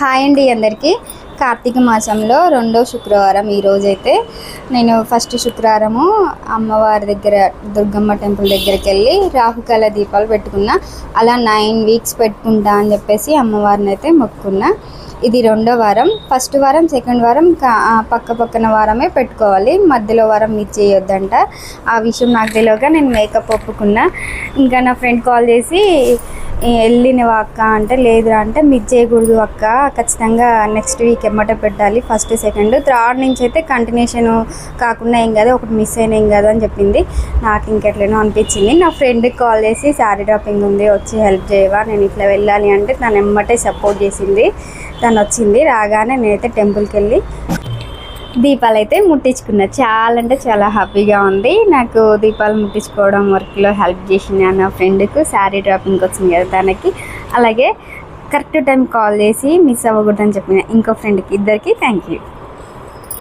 Hi అండి అందరికీ. కార్తీక మాసంలో రెండో శుక్రవారం ఈరోజైతే నేను ఫస్ట్ శుక్రవారము అమ్మవారి దగ్గర దుర్గమ్మ టెంపుల్ దగ్గరికి వెళ్ళి రాహుకాల దీపాలు పెట్టుకున్నా. అలా 9 వీక్స్ పెట్టుకుంటా అని చెప్పేసి అమ్మవారిని అయితే మొక్కుకున్నా. ఇది రెండో వారం. ఫస్ట్ వారం సెకండ్ వారం పక్కన వారమే పెట్టుకోవాలి, మధ్యలో వారం మిస్ చేయొద్దంట. ఆ విషయం నాకు తెలియక నేను మేకప్ ఒప్పుకున్నా. ఇంకా నా ఫ్రెండ్ కాల్ చేసి వెళ్ళినవా అక్క అంటే, లేదురా అంటే, మిస్ చేయకూడదు అక్క, ఖచ్చితంగా నెక్స్ట్ వీక్ ఎమ్మట పెట్టాలి, ఫస్ట్ సెకండ్ థర్డ్ నుంచి అయితే కంటిన్యూషన్ కాకుండా ఏం కాదు, ఒకటి మిస్ అయినా ఏం కాదు అని చెప్పింది. నాకు ఇంకెట్లనో అనిపించింది. నా ఫ్రెండ్కి కాల్ చేసి శారీ డ్రాపింగ్ ఉంది వచ్చి హెల్ప్ చేయవా, నేను ఇట్లా వెళ్ళాలి అంటే తను ఎమ్మటే సపోర్ట్ చేసింది. తను వచ్చింది. రాగానే నేనైతే టెంపుల్కి వెళ్ళి దీపాలు అయితే ముట్టించుకున్నా. చాలా అంటే చాలా హ్యాపీగా ఉంది. నాకు దీపాలు ముట్టించుకోవడం వర్క్లో హెల్ప్ చేసిన నా ఫ్రెండ్కు శారీ డ్రాపింగ్కి వచ్చింది కదా తనకి, అలాగే కరెక్ట్ టైం కాల్ చేసి మిస్ అవ్వకూడదని చెప్పిన ఇంకో ఫ్రెండ్కి, ఇద్దరికి థ్యాంక్ యూ.